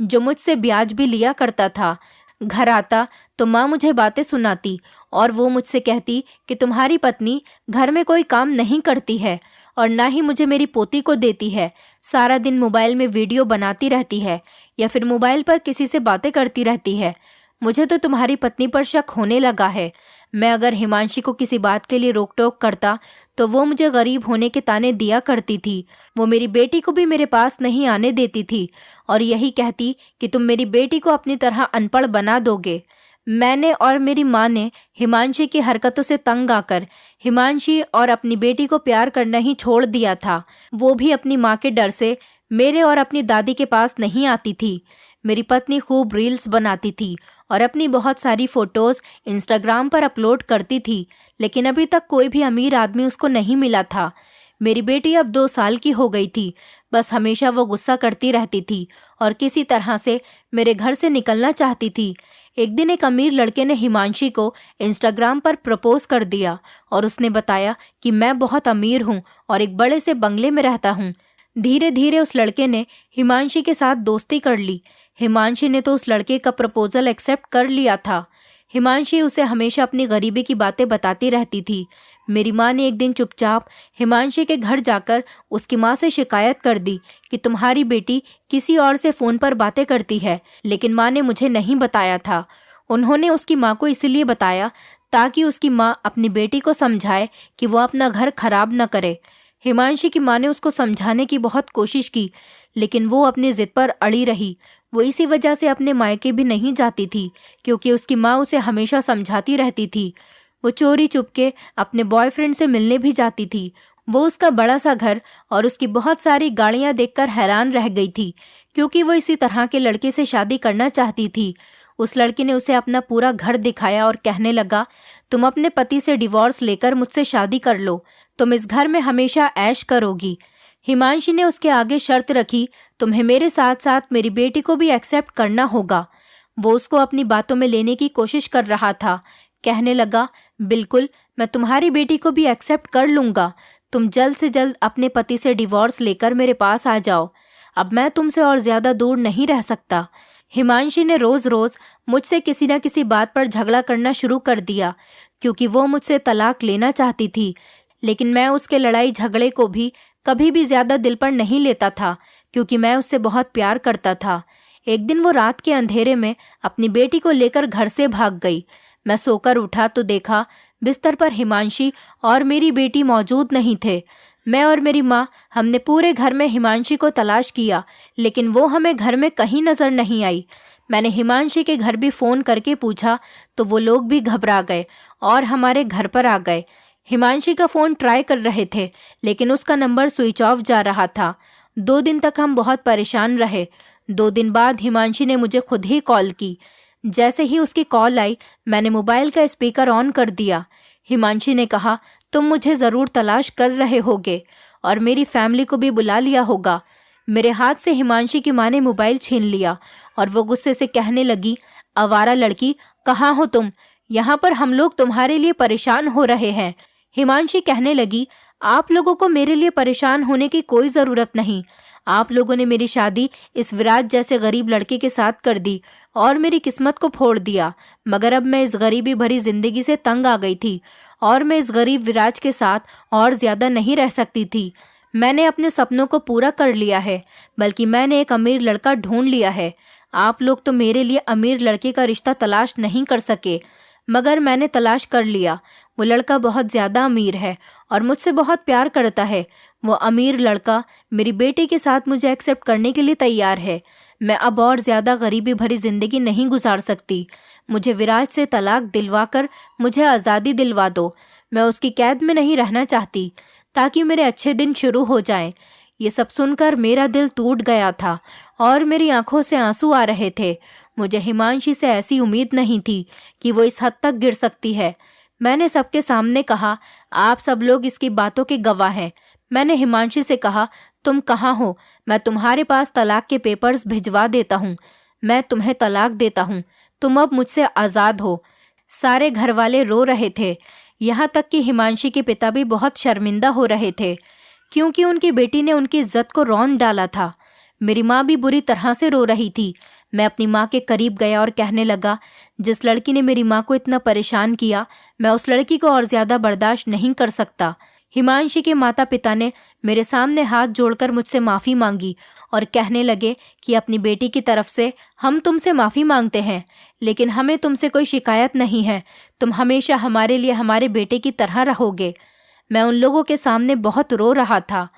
जो मुझसे ब्याज भी लिया करता था। घर आता तो माँ मुझे बातें सुनाती और वो मुझसे कहती कि तुम्हारी पत्नी घर में कोई काम नहीं करती है और ना ही मुझे मेरी पोती को देती है। सारा दिन मोबाइल में वीडियो बनाती रहती है या फिर मोबाइल पर किसी से बातें करती रहती है। मुझे तो तुम्हारी पत्नी पर शक होने लगा है। मैं अगर हिमांशी को किसी बात के लिए रोक टोक करता तो वो मुझे गरीब होने के ताने दिया करती थी। वो मेरी बेटी को भी मेरे पास नहीं आने देती थी और यही कहती कि तुम मेरी बेटी को अपनी तरह अनपढ़ बना दोगे। मैंने और मेरी माँ ने हिमांशी की हरकतों से तंग आकर हिमांशी और अपनी बेटी को प्यार करना ही छोड़ दिया था। वो भी अपनी माँ के डर से मेरे और अपनी दादी के पास नहीं आती थी। मेरी पत्नी खूब रील्स बनाती थी और अपनी बहुत सारी फोटोज इंस्टाग्राम पर अपलोड करती थी, लेकिन अभी तक कोई भी अमीर आदमी उसको नहीं मिला था। मेरी बेटी अब 2 साल की हो गई थी। बस हमेशा वो गुस्सा करती रहती थी और किसी तरह से मेरे घर से निकलना चाहती थी। एक दिन एक अमीर लड़के ने हिमांशी को इंस्टाग्राम पर प्रपोज कर दिया और उसने बताया कि मैं बहुत अमीर हूँ और एक बड़े से बंगले में रहता हूँ। धीरे धीरे उस लड़के ने हिमांशी के साथ दोस्ती कर ली। हिमांशी ने तो उस लड़के का प्रपोजल एक्सेप्ट कर लिया था। हिमांशी उसे हमेशा अपनी गरीबी की बातें बताती रहती थी। मेरी माँ ने एक दिन चुपचाप हिमांशी के घर जाकर उसकी माँ से शिकायत कर दी कि तुम्हारी बेटी किसी और से फ़ोन पर बातें करती है, लेकिन माँ ने मुझे नहीं बताया था। उन्होंने उसकी माँ को इसलिए बताया ताकि उसकी माँ अपनी बेटी को समझाए कि वो अपना घर खराब न करे। हिमांशी की माँ ने उसको समझाने की बहुत कोशिश की, लेकिन वो अपनी जिद पर अड़ी रही। वो इसी वजह से अपने मायके भी नहीं जाती थी क्योंकि उसकी माँ उसे हमेशा समझाती रहती थी। वो चोरी चुपके अपने बॉयफ्रेंड से मिलने भी जाती थी। वो उसका बड़ा सा घर और उसकी बहुत सारी गाड़ियां देखकर हैरान रह गई थी क्योंकि वो इसी तरह के लड़के से शादी करना चाहती थी। उस लड़के ने उसे अपना पूरा घर दिखाया और कहने लगा, तुम अपने पति से डिवोर्स लेकर मुझसे शादी कर लो, तुम इस घर में हमेशा ऐश करोगी। हिमांशी ने उसके आगे शर्त रखी, तुम्हें मेरे साथ साथ मेरी बेटी को भी एक्सेप्ट करना होगा। वो उसको अपनी बातों में लेने की कोशिश कर रहा था। कहने लगा, बिल्कुल मैं तुम्हारी बेटी को भी एक्सेप्ट कर लूंगा। तुम जल्द से जल्द अपने पति से डिवोर्स लेकर मेरे पास आ जाओ। अब मैं तुमसे और ज्यादा दूर नहीं रह सकता। हिमांशी ने रोज रोज मुझसे किसी न किसी बात पर झगड़ा करना शुरू कर दिया क्योंकि वो मुझसे तलाक लेना चाहती थी, लेकिन मैं उसके लड़ाई झगड़े को भी कभी भी ज्यादा दिल पर नहीं लेता था क्योंकि मैं उससे बहुत प्यार करता था। एक दिन वो रात के अंधेरे में अपनी बेटी को लेकर घर से भाग गई। मैं सोकर उठा तो देखा बिस्तर पर हिमांशी और मेरी बेटी मौजूद नहीं थे। मैं और मेरी माँ हमने पूरे घर में हिमांशी को तलाश किया, लेकिन वो हमें घर में कहीं नजर नहीं आई। मैंने हिमांशी के घर भी फोन करके पूछा तो वो लोग भी घबरा गए और हमारे घर पर आ गए। हिमांशी का फ़ोन ट्राई कर रहे थे, लेकिन उसका नंबर स्विच ऑफ जा रहा था। 2 दिन तक हम बहुत परेशान रहे। 2 दिन बाद हिमांशी ने मुझे खुद ही कॉल की। जैसे ही उसकी कॉल आई, मैंने मोबाइल का स्पीकर ऑन कर दिया। हिमांशी ने कहा, तुम मुझे ज़रूर तलाश कर रहे होगे और मेरी फैमिली को भी बुला लिया होगा। मेरे हाथ से हिमांशी की माँ ने मोबाइल छीन लिया और वो गुस्से से कहने लगी, आवारा लड़की, कहाँ हो तुम? यहाँ पर हम लोग तुम्हारे लिए परेशान हो रहे हैं। हिमांशी कहने लगी, आप लोगों को मेरे लिए परेशान होने की कोई ज़रूरत नहीं। आप लोगों ने मेरी शादी इस विराज जैसे गरीब लड़के के साथ कर दी और मेरी किस्मत को फोड़ दिया। मगर अब मैं इस गरीबी भरी जिंदगी से तंग आ गई थी और मैं इस गरीब विराज के साथ और ज़्यादा नहीं रह सकती थी। मैंने अपने सपनों को पूरा कर लिया है, बल्कि मैंने एक अमीर लड़का ढूंढ लिया है। आप लोग तो मेरे लिए अमीर लड़के का रिश्ता तलाश नहीं कर सके, मगर मैंने तलाश कर लिया। वो लड़का बहुत ज़्यादा अमीर है और मुझसे बहुत प्यार करता है। वो अमीर लड़का मेरी बेटी के साथ मुझे एक्सेप्ट करने के लिए तैयार है। मैं अब और ज़्यादा गरीबी भरी ज़िंदगी नहीं गुजार सकती। मुझे विराज से तलाक दिलवाकर मुझे आज़ादी दिलवा दो। मैं उसकी कैद में नहीं रहना चाहती, ताकि मेरे अच्छे दिन शुरू हो जाएं। ये सब सुनकर मेरा दिल टूट गया था और मेरी आंखों से आंसू आ रहे थे। मुझे हिमांशी से ऐसी उम्मीद नहीं थी कि वो इस हद तक गिर सकती है। मैंने सबके सामने कहा, आप सब लोग इसकी बातों के गवाह हैं। मैंने हिमांशी से कहा, तुम कहाँ हो? मैं तुम्हारे पास तलाक के पेपर्स भिजवा देता हूँ। मैं तुम्हें तलाक देता हूँ। तुम अब मुझसे आज़ाद हो। सारे घर वाले रो रहे थे। यहाँ तक कि हिमांशी के पिता भी बहुत शर्मिंदा हो रहे थे, क्योंकि उनकी बेटी ने उनकी इज्जत को रौंद डाला था। मेरी माँ भी बुरी तरह से रो रही थी। मैं अपनी माँ के करीब गया और कहने लगा, जिस लड़की ने मेरी माँ को इतना परेशान किया, मैं उस लड़की को और ज़्यादा बर्दाश्त नहीं कर सकता। हिमांशी के माता पिता ने मेरे सामने हाथ जोड़कर मुझसे माफ़ी मांगी और कहने लगे कि अपनी बेटी की तरफ से हम तुमसे माफ़ी मांगते हैं, लेकिन हमें तुमसे कोई शिकायत नहीं है। तुम हमेशा हमारे लिए हमारे बेटे की तरह रहोगे। मैं उन लोगों के सामने बहुत रो रहा था।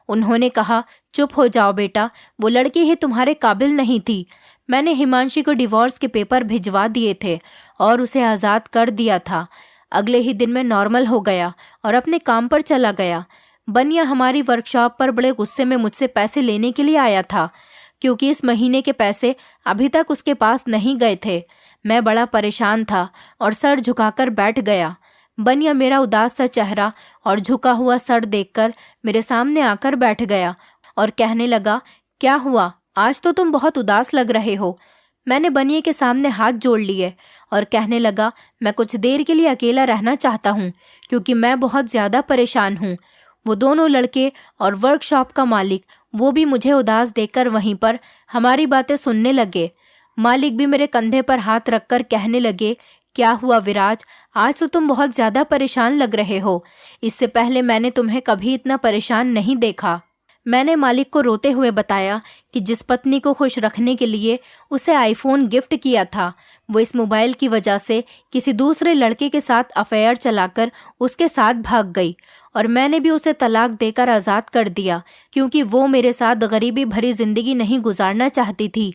उन्होंने कहा, चुप हो जाओ बेटा, वो लड़की ही तुम्हारे काबिल नहीं थी। मैंने हिमांशी को डिवोर्स के पेपर भिजवा दिए थे और उसे आज़ाद कर दिया था। अगले ही दिन मैं नॉर्मल हो गया और अपने काम पर चला गया। बनिया हमारी वर्कशॉप पर बड़े गुस्से में मुझसे पैसे लेने के लिए आया था, क्योंकि इस महीने के पैसे अभी तक उसके पास नहीं गए थे। मैं बड़ा परेशान था और सर झुकाकर बैठ गया। बनिया मेरा उदास सा चेहरा और झुका हुआ सर देखकर मेरे सामने आकर बैठ गया और कहने लगा, क्या हुआ? आज तो तुम बहुत उदास लग रहे हो। मैंने बनिए के सामने हाथ जोड़ लिए और कहने लगा, मैं कुछ देर के लिए अकेला रहना चाहता हूँ, क्योंकि मैं बहुत ज़्यादा परेशान हूँ। वो दोनों लड़के और वर्कशॉप का मालिक, वो भी मुझे उदास देखकर वहीं पर हमारी बातें सुनने लगे। मालिक भी मेरे कंधे पर हाथ रखकर कहने लगे, क्या हुआ विराज? आज तो तुम बहुत ज़्यादा परेशान लग रहे हो। इससे पहले मैंने तुम्हें कभी इतना परेशान नहीं देखा। मैंने मालिक को रोते हुए बताया कि जिस पत्नी को खुश रखने के लिए उसे आईफोन गिफ्ट किया था, वो इस मोबाइल की वजह से किसी दूसरे लड़के के साथ अफेयर चलाकर उसके साथ भाग गई और मैंने भी उसे तलाक देकर आज़ाद कर दिया, क्योंकि वो मेरे साथ गरीबी भरी जिंदगी नहीं गुजारना चाहती थी।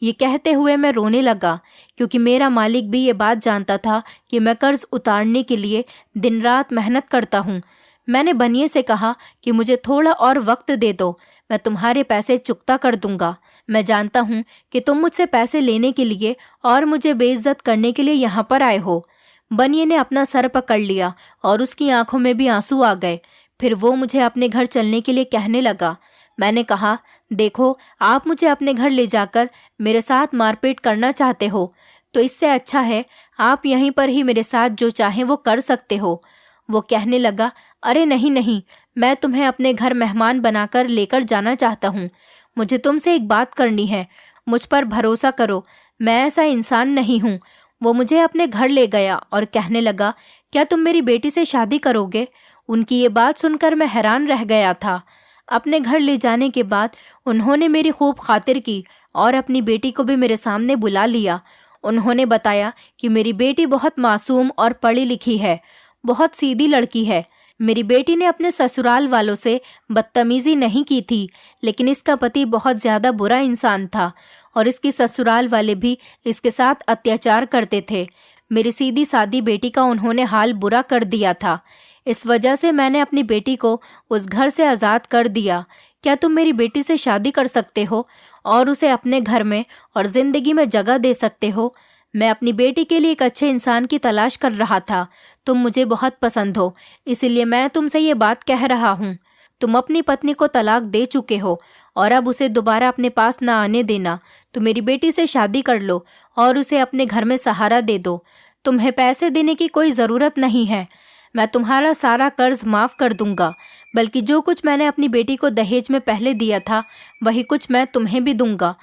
ये कहते हुए मैं रोने लगा, क्योंकि मेरा मालिक भी ये बात जानता था कि मैं कर्ज उतारने के लिए दिन रात मेहनत करता हूँ। मैंने बनिए से कहा कि मुझे थोड़ा और वक्त दे दो, मैं तुम्हारे पैसे चुकता कर दूंगा। मैं जानता हूँ कि तुम मुझसे पैसे लेने के लिए और मुझे बेइज्जत करने के लिए यहाँ पर आए हो। बनिए ने अपना सर पकड़ लिया और उसकी आंखों में भी आंसू आ गए। फिर वो मुझे अपने घर चलने के लिए कहने लगा। मैंने कहा, देखो, आप मुझे अपने घर ले जाकर मेरे साथ मारपीट करना चाहते हो तो इससे अच्छा है आप यहीं पर ही मेरे साथ जो चाहें वो कर सकते हो। वो कहने लगा, अरे नहीं नहीं, मैं तुम्हें अपने घर मेहमान बनाकर लेकर जाना चाहता हूँ। मुझे तुमसे एक बात करनी है, मुझ पर भरोसा करो, मैं ऐसा इंसान नहीं हूँ। वो मुझे अपने घर ले गया और कहने लगा, क्या तुम मेरी बेटी से शादी करोगे? उनकी ये बात सुनकर मैं हैरान रह गया था। अपने घर ले जाने के बाद उन्होंने मेरी खूब खातिर की और अपनी बेटी को भी मेरे सामने बुला लिया। उन्होंने बताया कि मेरी बेटी बहुत मासूम और पढ़ी लिखी है, बहुत सीधी लड़की है। मेरी बेटी ने अपने ससुराल वालों से बदतमीजी नहीं की थी, लेकिन इसका पति बहुत ज़्यादा बुरा इंसान था और इसकी ससुराल वाले भी इसके साथ अत्याचार करते थे। मेरी सीधी सादी बेटी का उन्होंने हाल बुरा कर दिया था। इस वजह से मैंने अपनी बेटी को उस घर से आज़ाद कर दिया। क्या तुम मेरी बेटी से शादी कर सकते हो और उसे अपने घर में और ज़िंदगी में जगह दे सकते हो? मैं अपनी बेटी के लिए एक अच्छे इंसान की तलाश कर रहा था। तुम मुझे बहुत पसंद हो, इसीलिए मैं तुमसे ये बात कह रहा हूँ। तुम अपनी पत्नी को तलाक दे चुके हो और अब उसे दोबारा अपने पास ना आने देना। तो मेरी बेटी से शादी कर लो और उसे अपने घर में सहारा दे दो। तुम्हें पैसे देने की कोई ज़रूरत नहीं है। मैं तुम्हारा सारा कर्ज माफ़ कर दूंगा, बल्कि जो कुछ मैंने अपनी बेटी को दहेज में पहले दिया था वही कुछ मैं तुम्हें भी दूंगा।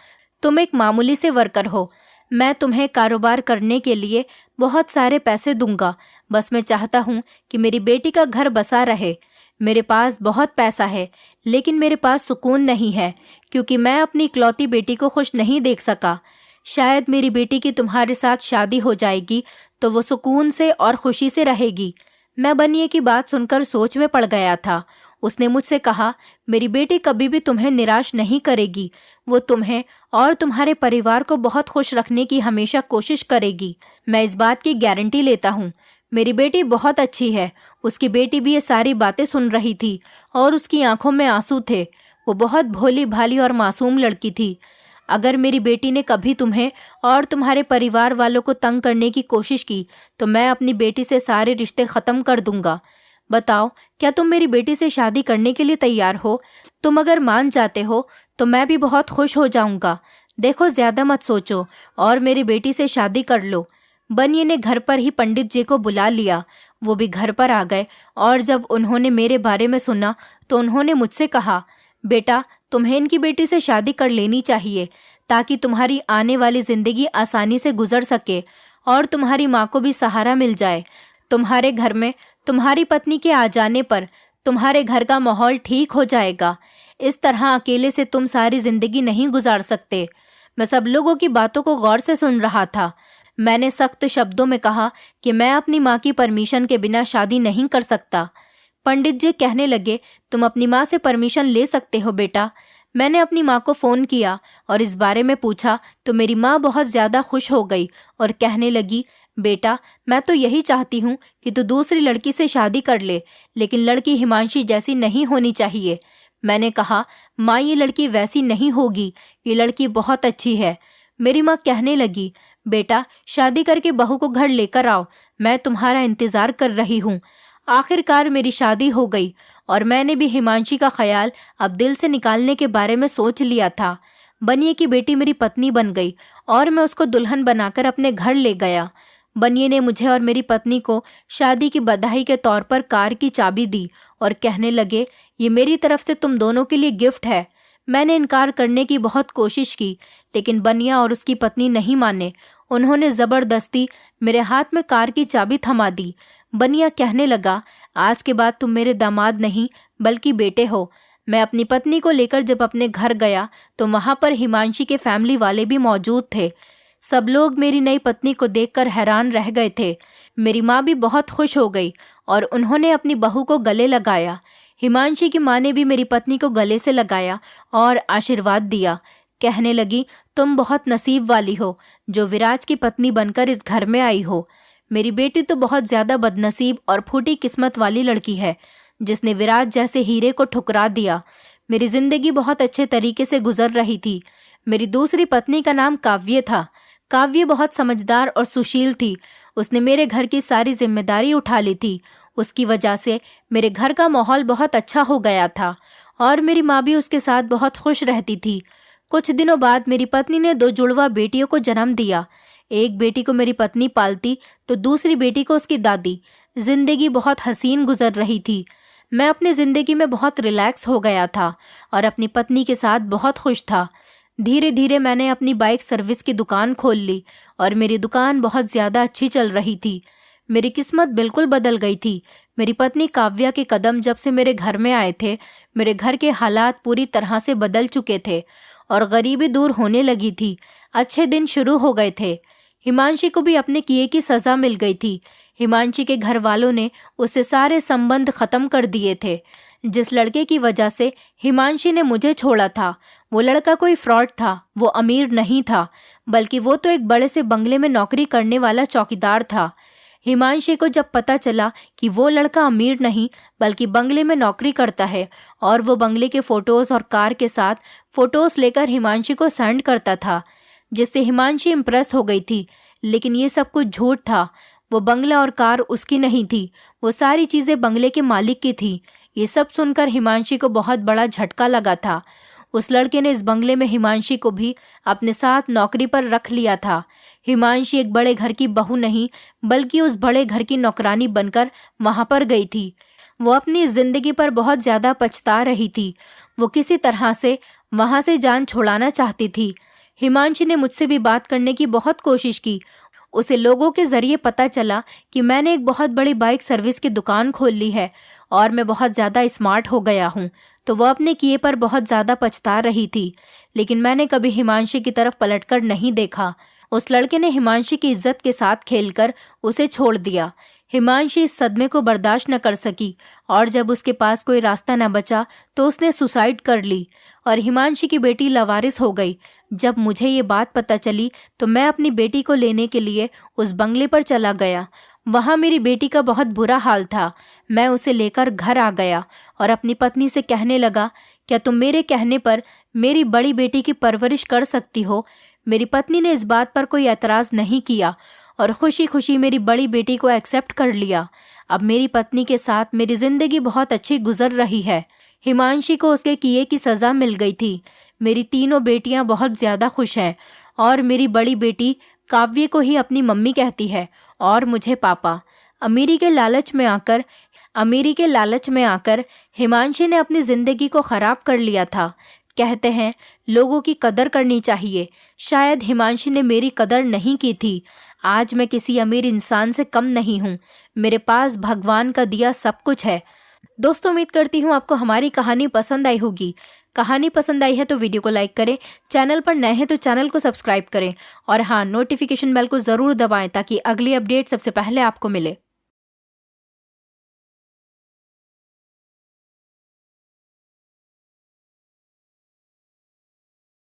तुम एक मामूली से वर्कर हो, मैं तुम्हें कारोबार करने के लिए बहुत सारे पैसे दूंगा। बस मैं चाहता हूँ कि मेरी बेटी का घर बसा रहे। मेरे पास बहुत पैसा है, लेकिन मेरे पास सुकून नहीं है, क्योंकि मैं अपनी इकलौती बेटी को खुश नहीं देख सका। शायद मेरी बेटी की तुम्हारे साथ शादी हो जाएगी तो वो सुकून से और खुशी से रहेगी। मैं बनिए की बात सुनकर सोच में पड़ गया था। उसने मुझसे कहा, मेरी बेटी कभी भी तुम्हें निराश नहीं करेगी। वो तुम्हें और तुम्हारे परिवार को बहुत खुश रखने की हमेशा कोशिश करेगी। मैं इस बात की गारंटी लेता हूँ। मेरी बेटी बहुत अच्छी है। उसकी बेटी भी ये सारी बातें सुन रही थी और उसकी आंखों में आंसू थे। वो बहुत भोली भाली और मासूम लड़की थी। अगर मेरी बेटी ने कभी तुम्हें और तुम्हारे परिवार वालों को तंग करने की कोशिश की तो मैं अपनी बेटी से सारे रिश्ते ख़त्म कर दूंगा। बताओ, क्या तुम मेरी बेटी से शादी करने के लिए तैयार हो? तुम अगर मान जाते हो तो मैं भी बहुत खुश हो जाऊंगा। देखो, ज़्यादा मत सोचो और मेरी बेटी से शादी कर लो। बनिए ने घर पर ही पंडित जी को बुला लिया। वो भी घर पर आ गए और जब उन्होंने मेरे बारे में सुना तो उन्होंने मुझसे कहा, बेटा, तुम्हें इनकी बेटी से शादी कर लेनी चाहिए ताकि तुम्हारी आने वाली ज़िंदगी आसानी से गुजर सके और तुम्हारी माँ को भी सहारा मिल जाए। तुम्हारे घर में तुम्हारी पत्नी के आ जाने पर तुम्हारे घर का माहौल ठीक हो जाएगा। इस तरह अकेले से तुम सारी ज़िंदगी नहीं गुजार सकते। मैं सब लोगों की बातों को गौर से सुन रहा था। मैंने सख्त शब्दों में कहा कि मैं अपनी माँ की परमिशन के बिना शादी नहीं कर सकता। पंडित जी कहने लगे, तुम अपनी माँ से परमिशन ले सकते हो बेटा। मैंने अपनी माँ को फ़ोन किया और इस बारे में पूछा तो मेरी माँ बहुत ज़्यादा खुश हो गई और कहने लगी, बेटा, मैं तो यही चाहती हूँ कि तू दूसरी लड़की से शादी कर ले, लेकिन लड़की हिमांशी जैसी नहीं होनी चाहिए। मैंने कहा, माँ, ये लड़की वैसी नहीं होगी, ये लड़की बहुत अच्छी है। मेरी माँ कहने लगी, बेटा, शादी करके बहू को घर लेकर आओ, मैं तुम्हारा इंतज़ार कर रही हूँ। आखिरकार मेरी शादी हो गई और मैंने भी हिमांशी का ख्याल अब दिल से निकालने के बारे में सोच लिया था। बनिए की बेटी मेरी पत्नी बन गई और मैं उसको दुल्हन बनाकर अपने घर ले गया। बनिए ने मुझे और मेरी पत्नी को शादी की बधाई के तौर पर कार की चाबी दी और कहने लगे, ये मेरी तरफ से तुम दोनों के लिए गिफ्ट है। मैंने इनकार करने की बहुत कोशिश की, लेकिन बनिया और उसकी पत्नी नहीं माने। उन्होंने ज़बरदस्ती मेरे हाथ में कार की चाबी थमा दी। बनिया कहने लगा, आज के बाद तुम मेरे दामाद नहीं बल्कि बेटे हो। मैं अपनी पत्नी को लेकर जब अपने घर गया तो वहाँ पर हिमांशी के फैमिली वाले भी मौजूद थे। सब लोग मेरी नई पत्नी को देखकर हैरान रह गए थे। मेरी माँ भी बहुत खुश हो गई और उन्होंने अपनी बहू को गले लगाया। हिमांशी की माँ ने भी मेरी पत्नी को गले से लगाया और आशीर्वाद दिया। कहने लगी, तुम बहुत नसीब वाली हो जो विराज की पत्नी बनकर इस घर में आई हो। मेरी बेटी तो बहुत ज़्यादा बदनसीब और फूटी किस्मत वाली लड़की है जिसने विराज जैसे हीरे को ठुकरा दिया। मेरी ज़िंदगी बहुत अच्छे तरीके से गुजर रही थी। मेरी दूसरी पत्नी का नाम काव्य था। काव्य बहुत समझदार और सुशील थी। उसने मेरे घर की सारी जिम्मेदारी उठा ली थी। उसकी वजह से मेरे घर का माहौल बहुत अच्छा हो गया था और मेरी माँ भी उसके साथ बहुत खुश रहती थी। कुछ दिनों बाद मेरी पत्नी ने 2 जुड़वा बेटियों को जन्म दिया। एक बेटी को मेरी पत्नी पालती तो दूसरी बेटी को उसकी दादी। जिंदगी बहुत हसीन गुजर रही थी। मैं अपनी ज़िंदगी में बहुत रिलैक्स हो गया था और अपनी पत्नी के साथ बहुत खुश था। धीरे धीरे मैंने अपनी बाइक सर्विस की दुकान खोल ली और मेरी दुकान बहुत ज़्यादा अच्छी चल रही थी। मेरी किस्मत बिल्कुल बदल गई थी। मेरी पत्नी काव्या के कदम जब से मेरे घर में आए थे, मेरे घर के हालात पूरी तरह से बदल चुके थे और गरीबी दूर होने लगी थी। अच्छे दिन शुरू हो गए थे। हिमांशी को भी अपने किए की सज़ा मिल गई थी। हिमांशी के घर वालों ने उससे सारे संबंध खत्म कर दिए थे। जिस लड़के की वजह से हिमांशी ने मुझे छोड़ा था, वो लड़का कोई फ्रॉड था। वो अमीर नहीं था, बल्कि वो तो एक बड़े से बंगले में नौकरी करने वाला चौकीदार था। हिमांशी को जब पता चला कि वो लड़का अमीर नहीं बल्कि बंगले में नौकरी करता है और वो बंगले के फोटोज और कार के साथ फोटोज लेकर हिमांशी को सेंड करता था, जिससे हिमांशी इम्प्रेस हो गई थी। लेकिन ये सब कुछ झूठ था। वो बंगला और कार उसकी नहीं थी, वो सारी चीजें बंगले के मालिक की थी। ये सब सुनकर हिमांशी को बहुत बड़ा झटका लगा था। उस लड़के ने इस बंगले में हिमांशी को भी अपने साथ नौकरी पर रख लिया था। हिमांशी एक बड़े घर की बहू नहीं बल्कि उस बड़े घर की नौकरानी बनकर वहां पर गई थी। वो अपनी जिंदगी पर बहुत ज्यादा पछता रही थी। वो किसी तरह से वहां से जान छुड़ाना चाहती थी। हिमांशी ने मुझसे भी बात करने की बहुत कोशिश की। उसे लोगों के जरिए पता चला कि मैंने एक बहुत बड़ी बाइक सर्विस की दुकान खोल ली है और मैं बहुत ज़्यादा स्मार्ट हो गया हूँ। तो वह अपने किए पर बहुत ज़्यादा पछता रही थी। लेकिन मैंने कभी हिमांशी की तरफ पलटकर नहीं देखा। उस लड़के ने हिमांशी की इज्जत के साथ खेलकर उसे छोड़ दिया। हिमांशी इस सदमे को बर्दाश्त न कर सकी और जब उसके पास कोई रास्ता न बचा तो उसने सुसाइड कर ली और हिमांशी की बेटी लावारिस हो गई। जब मुझे ये बात पता चली तो मैं अपनी बेटी को लेने के लिए उस बंगले पर चला गया। वहाँ मेरी बेटी का बहुत बुरा हाल था। मैं उसे लेकर घर आ गया और अपनी पत्नी से कहने लगा, क्या तुम मेरे कहने पर मेरी बड़ी बेटी की परवरिश कर सकती हो? मेरी पत्नी ने इस बात पर कोई एतराज़ नहीं किया और खुशी खुशी मेरी बड़ी बेटी को एक्सेप्ट कर लिया। अब मेरी पत्नी के साथ मेरी जिंदगी बहुत अच्छी गुजर रही है। हिमांशी को उसके किए की सज़ा मिल गई थी। मेरी तीनों बेटियां बहुत ज़्यादा खुश हैं और मेरी बड़ी बेटी काव्य को ही अपनी मम्मी कहती है और मुझे पापा। अमीरी के लालच में आकर हिमांशी ने अपनी ज़िंदगी को ख़राब कर लिया था। कहते हैं लोगों की कदर करनी चाहिए। शायद हिमांशी ने मेरी कदर नहीं की थी। आज मैं किसी अमीर इंसान से कम नहीं हूँ। मेरे पास भगवान का दिया सब कुछ है। दोस्तों, उम्मीद करती हूँ आपको हमारी कहानी पसंद आई होगी। कहानी पसंद आई है तो वीडियो को लाइक करें, चैनल पर नए हैं तो चैनल को सब्सक्राइब करें और हाँ, नोटिफिकेशन बेल को ज़रूर दबाएं ताकि अगली अपडेट सबसे पहले आपको मिले।